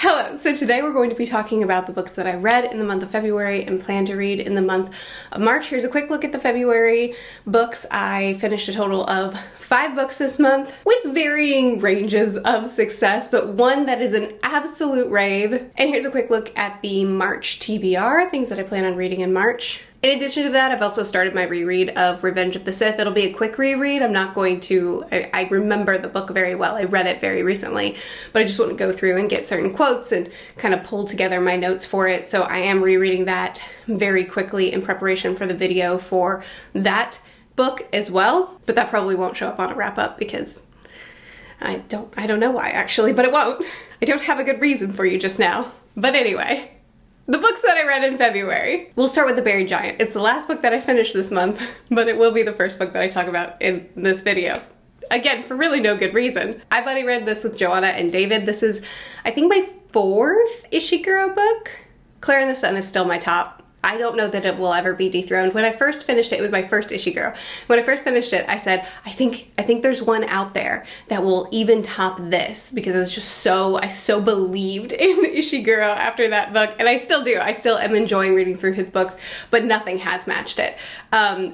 Hello, so today we're going to be talking about the books that I read in the month of February and plan to read in the month of March. Here's a quick look at the February books. I finished a total of 5 books this month with varying ranges of success, but one that is an absolute rave. And here's a quick look at the March TBR, things that I plan on reading in March. In addition to that, I've also started my reread of Revenge of the Sith. It'll be a quick reread. I'm not going to, I remember the book very well. I read it very recently, but I just want to go through and get certain quotes and kind of pull together my notes for it. So I am rereading that very quickly in preparation for the video for that book as well. But that probably won't show up on a wrap up because I don't know why actually, but it won't. I don't have a good reason for you just now. But anyway. The books that I read in February. We'll start with The Buried Giant. It's the last book that I finished this month, but it will be the first book that I talk about in this video. Again, for really no good reason. I've already read this with Joanna and David. This is, I think, my 4th Ishiguro book. Claire and the Sun is still my top. I don't know that it will ever be dethroned. When I first finished it, it was my first Ishiguro. When I first finished it, I said, I think there's one out there that will even top this, because it was just I so believed in Ishiguro after that book, and I still do. I still am enjoying reading through his books, but nothing has matched it.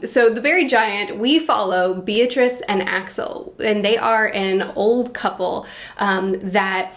So The Buried Giant, we follow Beatrice and Axel, and they are an old couple that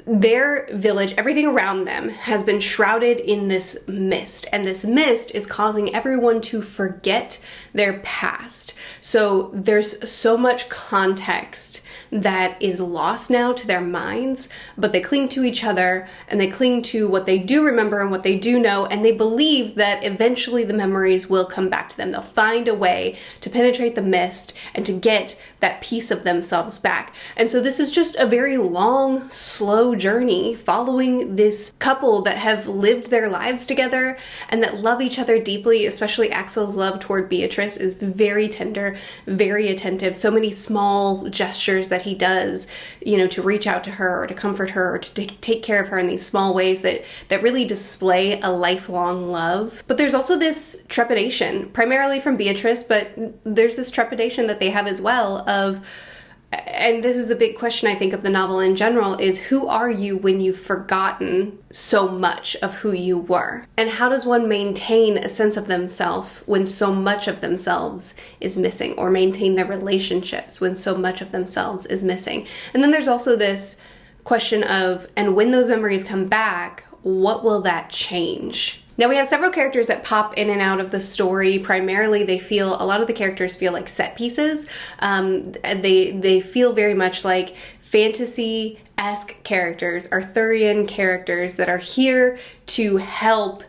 their village, everything around them has been shrouded in this mist, and this mist is causing everyone to forget their past. So there's so much context that is lost now to their minds, but they cling to each other and they cling to what they do remember and what they do know, and they believe that eventually the memories will come back to them. They'll find a way to penetrate the mist and to get that piece of themselves back. And so this is just a very long, slow journey following this couple that have lived their lives together and that love each other deeply. Especially Axel's love toward Beatrice is very tender, very attentive. So many small gestures that he does, you know, to reach out to her or to comfort her or to take care of her in these small ways that really display a lifelong love. But there's also this trepidation, primarily from Beatrice, but there's this trepidation that they have as well of, and this is a big question I think of the novel in general, is who are you when you've forgotten so much of who you were? And how does one maintain a sense of themselves when so much of themselves is missing, or maintain their relationships when so much of themselves is missing? And then there's also this question of, and when those memories come back, what will that change? Now we have several characters that pop in and out of the story. Primarily a lot of the characters feel like set pieces. They feel very much like fantasy-esque characters, Arthurian characters that are here to help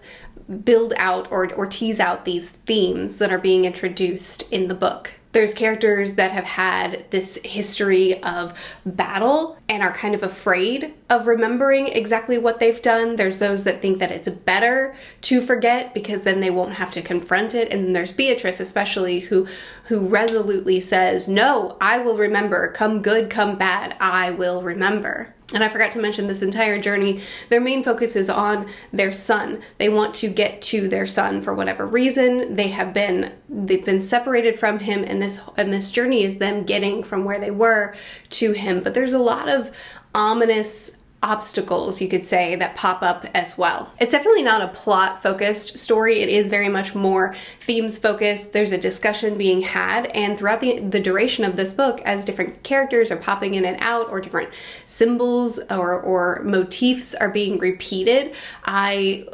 build out or tease out these themes that are being introduced in the book. There's characters that have had this history of battle and are kind of afraid of remembering exactly what they've done. There's those that think that it's better to forget because then they won't have to confront it. And then there's Beatrice especially who resolutely says, no, I will remember. Come good, come bad, I will remember. And I forgot to mention, this entire journey, their main focus is on their son. They want to get to their son for whatever reason. They've been separated from him, and this journey is them getting from where they were to him. But there's a lot of ominous obstacles, you could say, that pop up as well. It's definitely not a plot-focused story. It is very much more themes-focused. There's a discussion being had, and throughout the duration of this book, as different characters are popping in and out, or different symbols or motifs are being repeated, I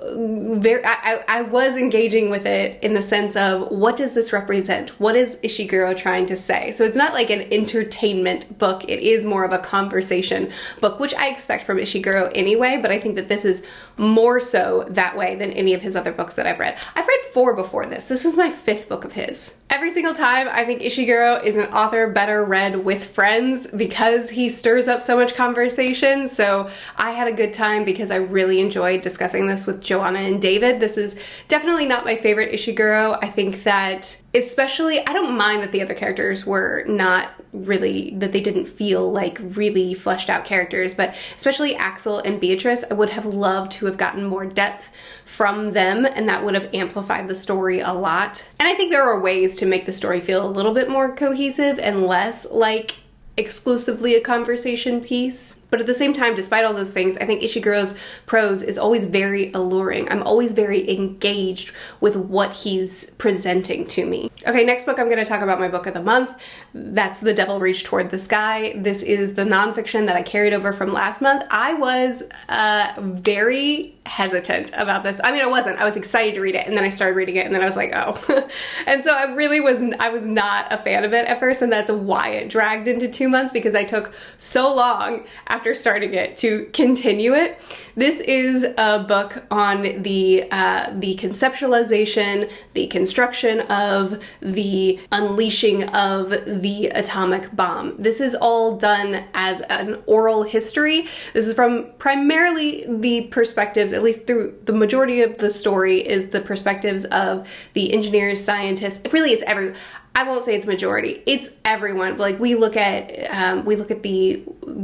was engaging with it in the sense of, what does this represent? What is Ishiguro trying to say? So it's not like an entertainment book. It is more of a conversation book, which I expect from Ishiguro anyway, but I think that this is more so that way than any of his other books that I've read. I've read 4 before this. This is my 5th book of his. Every single time, I think Ishiguro is an author better read with friends because he stirs up so much conversation. So I had a good time because I really enjoyed discussing this with Joanna and David. This is definitely not my favorite Ishiguro. I think that especially, I don't mind that the other characters were not really, that they didn't feel like really fleshed out characters, but especially Axel and Beatrice, I would have loved to have gotten more depth from them, and that would have amplified the story a lot. And I think there are ways to make the story feel a little bit more cohesive and less like exclusively a conversation piece. But at the same time, despite all those things, I think Ishiguro's prose is always very alluring. I'm always very engaged with what he's presenting to me. Okay, next book I'm going to talk about, my book of the month. That's The Devil Reached Toward the Sky. This is the nonfiction that I carried over from last month. I was very hesitant about this. I mean, I wasn't. I was excited to read it, and then I started reading it, and then I was like, oh. And so I was not a fan of it at first, and that's why it dragged into 2 months, because I took so long after starting it to continue it. This is a book on the conceptualization, the construction of, the unleashing of the atomic bomb. This is all done as an oral history. This is from primarily the perspectives, at least through the majority of the story, is the perspectives of the engineers, scientists. Really, it's I won't say it's majority, it's everyone. Like, we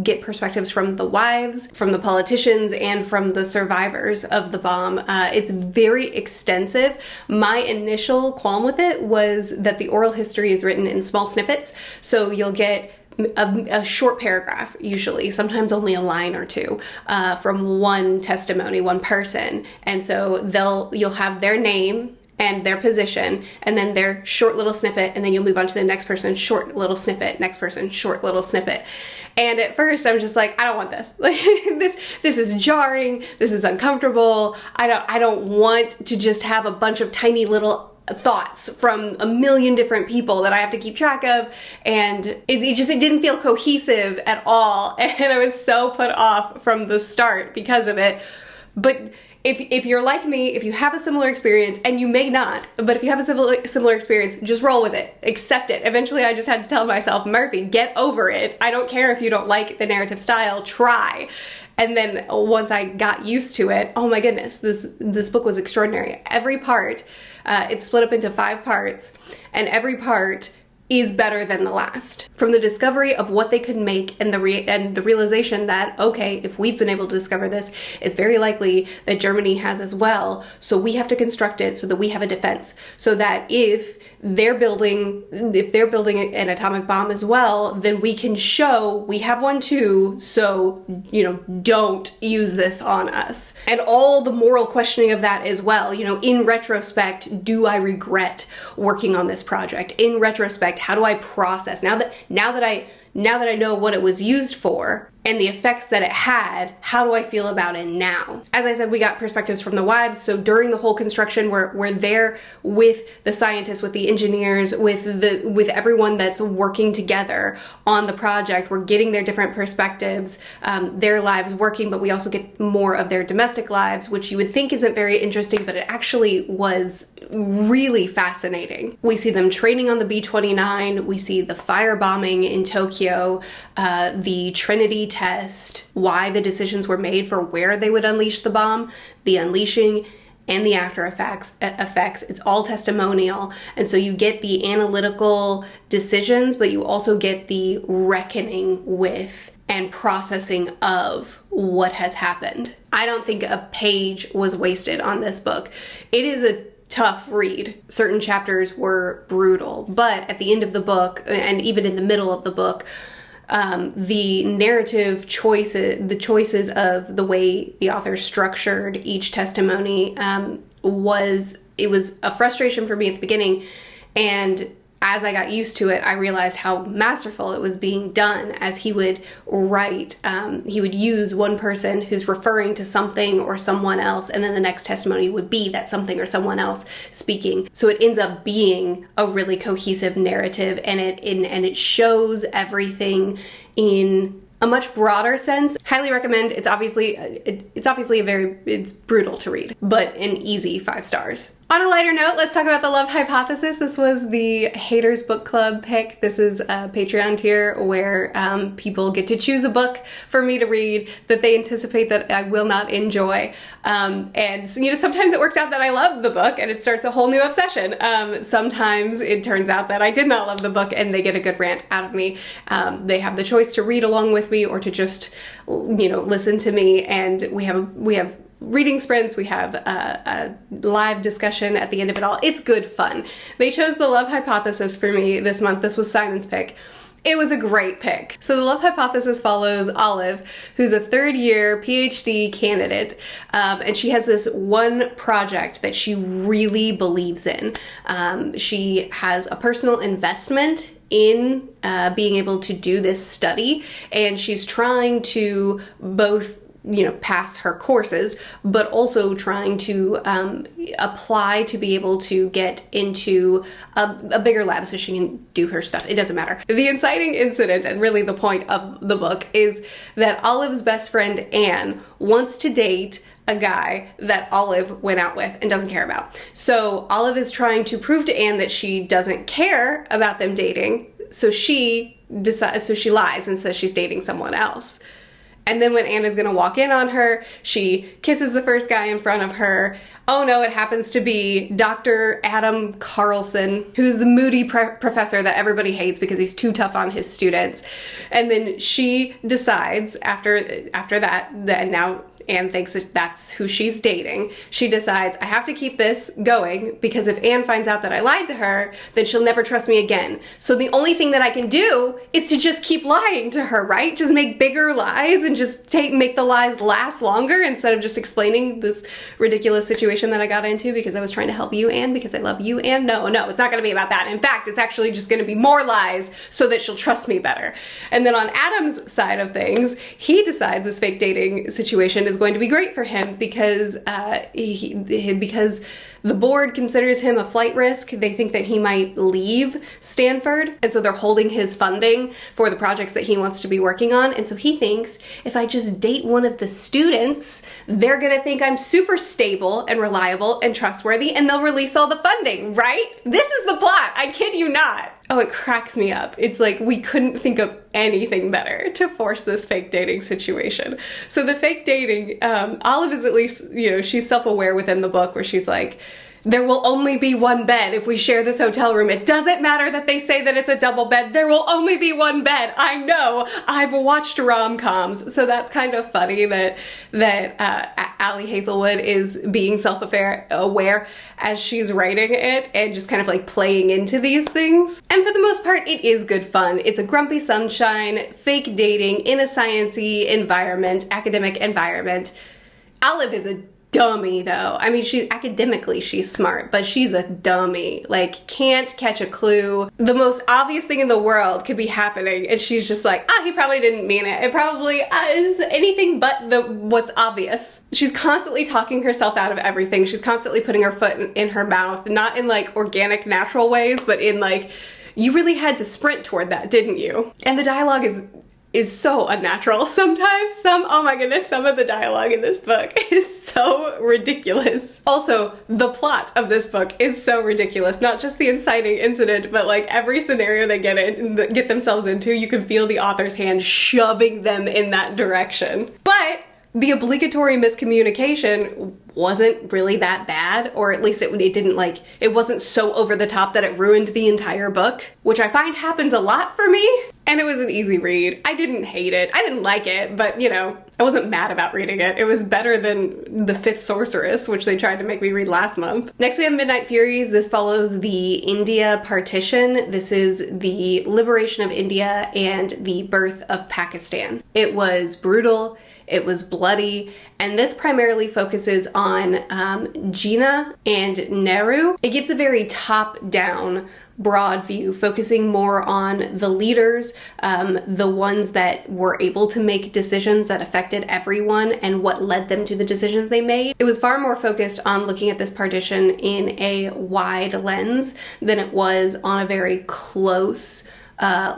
get perspectives from the wives, from the politicians, and from the survivors of the bomb. It's very extensive. My initial qualm with it was that the oral history is written in small snippets, so you'll get a short paragraph, usually, sometimes only a line or two, from one testimony, one person. And so you'll have their name and their position, and then their short little snippet, and then you'll move on to the next person, short little snippet, next person, short little snippet. And at first I'm just like, I don't want this. Like, this is jarring, this is uncomfortable. I don't want to just have a bunch of tiny little thoughts from a million different people that I have to keep track of, and it didn't feel cohesive at all, and I was so put off from the start because of it. But if you're like me, if you have a similar experience, and you may not, but if you have a similar experience, just roll with it, accept it. Eventually I just had to tell myself, Murphy, get over it. I don't care if you don't like the narrative style, try. And then once I got used to it, oh my goodness, this book was extraordinary. Every part, it's split up into 5 parts, and every part is better than the last. From the discovery of what they could make, and the realization that, okay, if we've been able to discover this, it's very likely that Germany has as well, so we have to construct it so that we have a defense, so that if they're building an atomic bomb as well, then we can show we have one too, so, you know, don't use this on us. And all the moral questioning of that as well. You know, in retrospect, do I regret working on this project? In retrospect, how do I process now that I know what it was used for and the effects that it had, how do I feel about it now? As I said, we got perspectives from the wives, so during the whole construction, we're there with the scientists, with the engineers, with everyone that's working together on the project. We're getting their different perspectives, their lives working, but we also get more of their domestic lives, which you would think isn't very interesting, but it actually was really fascinating. We see them training on the B-29, we see the firebombing in Tokyo, the Trinity test, why the decisions were made for where they would unleash the bomb, the unleashing, and the after effects. It's all testimonial, and so you get the analytical decisions, but you also get the reckoning with and processing of what has happened. I don't think a page was wasted on this book. It is a tough read. Certain chapters were brutal, but at the end of the book, and even in the middle of the book, the narrative choices, the choices of the way the author structured each testimony, was a frustration for me at the beginning, and as I got used to it, I realized how masterful it was being done. As he would write, he would use one person who's referring to something or someone else, and then the next testimony would be that something or someone else speaking. So it ends up being a really cohesive narrative, and it shows everything in a much broader sense. Highly recommend. It's obviously it's brutal to read, but an easy 5 stars. On a lighter note, let's talk about The Love Hypothesis. This was the Haters Book Club pick. This is a Patreon tier where people get to choose a book for me to read that they anticipate that I will not enjoy. And you know, sometimes it works out that I love the book and it starts a whole new obsession. Sometimes it turns out that I did not love the book and they get a good rant out of me. They have the choice to read along with me or to just, you know, listen to me, and we have reading sprints, we have a live discussion at the end of it all. It's good fun. They chose The Love Hypothesis for me this month. This was Simon's pick. It was a great pick. So the love hypothesis follows Olive, who's a third-year PhD candidate, and she has this one project that she really believes in. She has a personal investment in being able to do this study, and she's trying to both pass her courses, but also trying to apply to be able to get into a bigger lab so she can do her stuff. It doesn't matter. The inciting incident, and really the point of the book, is that Olive's best friend Anne wants to date a guy that Olive went out with and doesn't care about. So Olive is trying to prove to Anne that she doesn't care about them dating, so she lies and says she's dating someone else. And then when Anna's gonna walk in on her, she kisses the first guy in front of her. Oh no, it happens to be Dr. Adam Carlson, who's the moody professor that everybody hates because he's too tough on his students. And then she decides after that now Anne thinks that that's who she's dating. She decides, I have to keep this going because if Anne finds out that I lied to her, then she'll never trust me again. So the only thing that I can do is to just keep lying to her, right? Just make bigger lies and just make the lies last longer instead of just explaining this ridiculous situation that I got into because I was trying to help you, Anne, because I love you, Anne. No, it's not gonna be about that. In fact, it's actually just gonna be more lies so that she'll trust me better. And then on Adam's side of things, he decides this fake dating situation is going to be great for him because because the board considers him a flight risk. They think that he might leave Stanford, and so they're holding his funding for the projects that he wants to be working on. And so he thinks if I just date one of the students, they're gonna think I'm super stable and reliable and trustworthy, and they'll release all the funding, right? This is the plot, I kid you not. Oh, it cracks me up. It's like we couldn't think of anything better to force this fake dating situation. So the fake dating, Olive is at least, she's self-aware within the book where she's like, there will only be one bed if we share this hotel room. It doesn't matter that they say that it's a double bed. There will only be one bed. I know. I've watched rom-coms. So that's kind of funny that Allie Hazelwood is being self-aware as she's writing it and just kind of like playing into these things. And for the most part, it is good fun. It's a grumpy sunshine, fake dating in a science-y environment, academic environment. Olive is a dummy though. I mean, she's smart, but she's a dummy. Like, can't catch a clue. The most obvious thing in the world could be happening and she's just like, he probably didn't mean it. It probably is anything but what's obvious. She's constantly talking herself out of everything. She's constantly putting her foot in her mouth, not in like organic, natural ways, but in like, you really had to sprint toward that, didn't you? And the dialogue is so unnatural sometimes. Oh my goodness, some of the dialogue in this book is so ridiculous. Also, the plot of this book is so ridiculous. Not just the inciting incident, but like every scenario they get themselves into, you can feel the author's hand shoving them in that direction. But the obligatory miscommunication wasn't really that bad, or at least it wasn't so over the top that it ruined the entire book, which I find happens a lot for me. And it was an easy read. I didn't hate it. I didn't like it, but I wasn't mad about reading it. It was better than The Fifth Sorceress, which they tried to make me read last month. Next we have Midnight Furies. This follows the India partition. This is the liberation of India and the birth of Pakistan. It was brutal. It was bloody, and this primarily focuses on Jinnah and Nehru. It gives a very top-down, broad view, focusing more on the leaders, the ones that were able to make decisions that affected everyone and what led them to the decisions they made. It was far more focused on looking at this partition in a wide lens than it was on a very close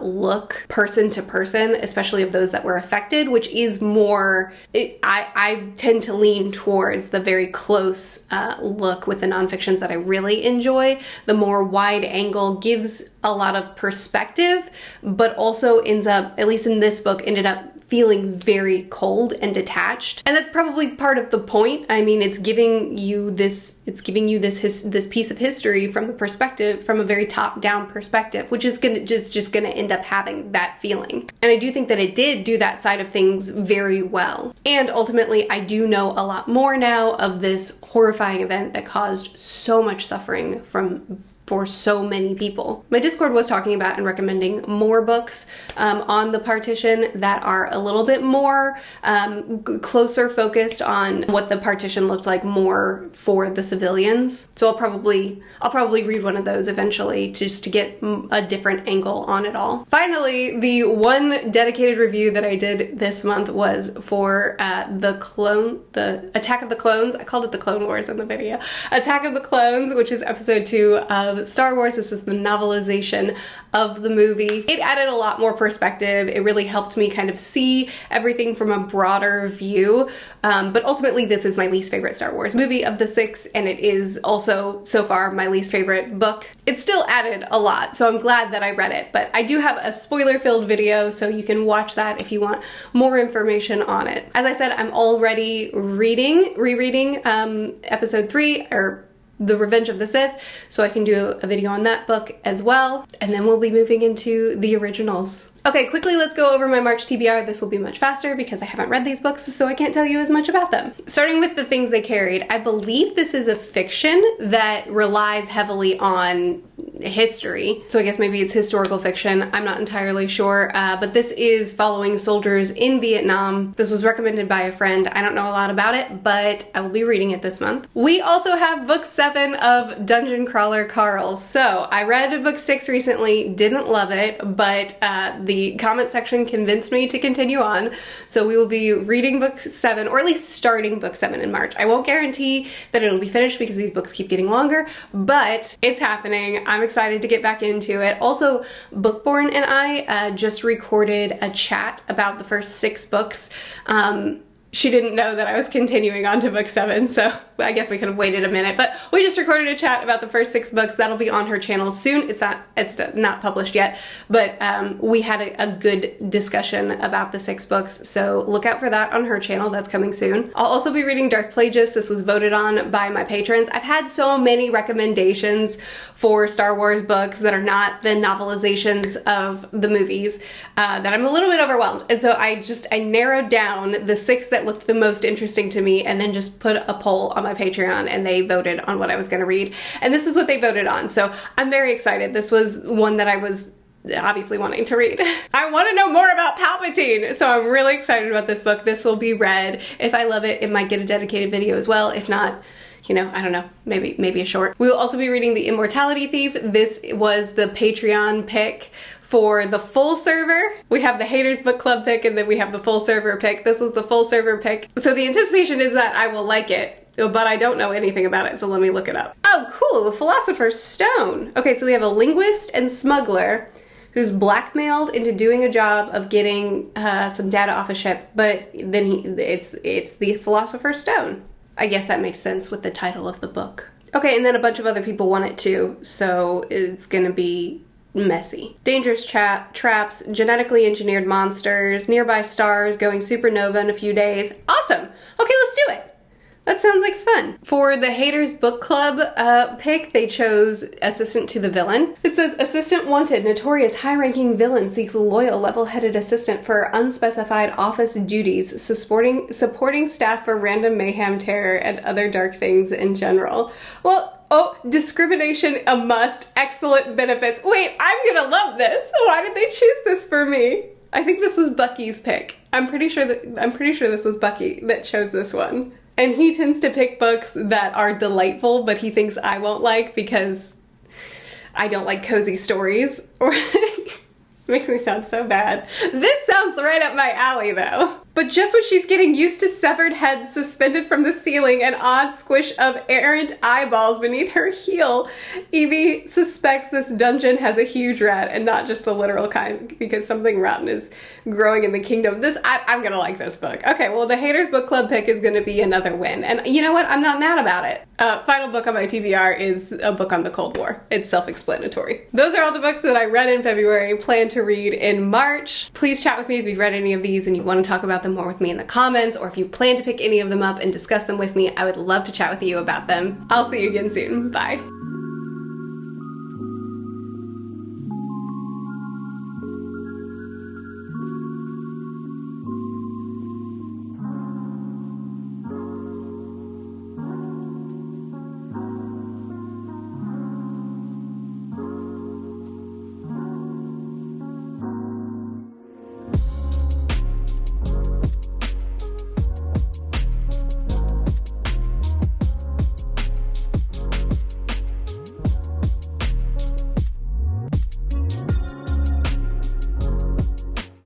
look person to person, especially of those that were affected, which is more, I tend to lean towards the very close look with the nonfictions that I really enjoy. The more wide angle gives a lot of perspective, but also ends up, at least in this book, ended up feeling very cold and detached. And that's probably part of the point. I mean, it's giving you this piece of history from a very top-down perspective, which is just gonna end up having that feeling. And I do think that it did do that side of things very well. And ultimately, I do know a lot more now of this horrifying event that caused so much suffering from for so many people. My Discord was talking about and recommending more books on the partition that are a little bit more closer focused on what the partition looked like more for the civilians. So I'll probably read one of those eventually just to get a different angle on it all. Finally, the one dedicated review that I did this month was for the Attack of the Clones. I called it the Clone Wars in the video. Attack of the Clones, which is episode 2 of Star Wars. This is the novelization of the movie. It added a lot more perspective. It really helped me kind of see everything from a broader view. But ultimately, this is my least favorite Star Wars movie of the 6, and it is also, so far, my least favorite book. It still added a lot, so I'm glad that I read it. But I do have a spoiler-filled video, so you can watch that if you want more information on it. As I said, I'm already rereading episode 3, or The Revenge of the Sith, so I can do a video on that book as well. And then we'll be moving into the originals. Okay, quickly let's go over my March TBR. This will be much faster because I haven't read these books, so I can't tell you as much about them. Starting with the things they carried, I believe this is a fiction that relies heavily on history. So I guess maybe it's historical fiction. I'm not entirely sure, but this is following soldiers in Vietnam. This was recommended by a friend. I don't know a lot about it, but I will be reading it this month. We also have book 7 of Dungeon Crawler Carl. So I read book 6 recently, didn't love it, but the comment section convinced me to continue on. So we will be reading book 7, or at least starting book 7 in March. I won't guarantee that it'll be finished because these books keep getting longer, but it's happening. I'm excited to get back into it. Also, Bookborn and I just recorded a chat about the first 6 books. She didn't know that I was continuing on to book 7, so I guess we could have waited a minute, but we just recorded a chat about the first 6 books. That'll be on her channel soon. It's not published yet, but we had a good discussion about the 6 books, so look out for that on her channel. That's coming soon. I'll also be reading Darth Plagueis. This was voted on by my patrons. I've had so many recommendations for Star Wars books that are not the novelizations of the movies that I'm a little bit overwhelmed, and so I narrowed down the 6 that looked the most interesting to me and then just put a poll on my Patreon, and they voted on what I was going to read, and this is what they voted on. So I'm very excited. This was one that I was obviously wanting to read. I want to know more about Palpatine, so I'm really excited about this book. This will be read. If I love it, it might get a dedicated video as well. If not, you know, I don't know, maybe a short. We will also be reading The Immortality Thief. This was the Patreon pick for the full server. We have the Haters Book Club pick, and then we have the full server pick. This was the full server pick. So the anticipation is that I will like it, but I don't know anything about it, so let me look it up. Oh, cool, the Philosopher's Stone. Okay, so we have a linguist and smuggler who's blackmailed into doing a job of getting some data off a ship, but then it's the Philosopher's Stone. I guess that makes sense with the title of the book. Okay, and then a bunch of other people want it too, so it's gonna be messy. Dangerous traps, genetically engineered monsters, nearby stars going supernova in a few days. Awesome! Okay, let's do it! That sounds like fun. For the Haters Book Club pick, they chose Assistant to the Villain. It says, Assistant wanted, notorious high-ranking villain seeks loyal, level-headed assistant for unspecified office duties, supporting staff for random mayhem, terror, and other dark things in general. Well, oh, discrimination a must, excellent benefits. Wait, I'm gonna love this. Why did they choose this for me? I think this was Bucky's pick. I'm pretty sure this was Bucky that chose this one. And he tends to pick books that are delightful, but he thinks I won't like because I don't like cozy stories. Or makes me sound so bad. This sounds right up my alley though. But just when she's getting used to severed heads suspended from the ceiling and odd squish of errant eyeballs beneath her heel, Evie suspects this dungeon has a huge rat, and not just the literal kind, because something rotten is growing in the kingdom. I'm gonna like this book. Okay, well the Haters Book Club pick is gonna be another win, and you know what? I'm not mad about it. Final book on my TBR is a book on the Cold War. It's self-explanatory. Those are all the books that I read in February, plan to read in March. Please chat with me if you've read any of these and you want to talk about them more with me in the comments, or if you plan to pick any of them up and discuss them with me. I would love to chat with you about them. I'll see you again soon. Bye.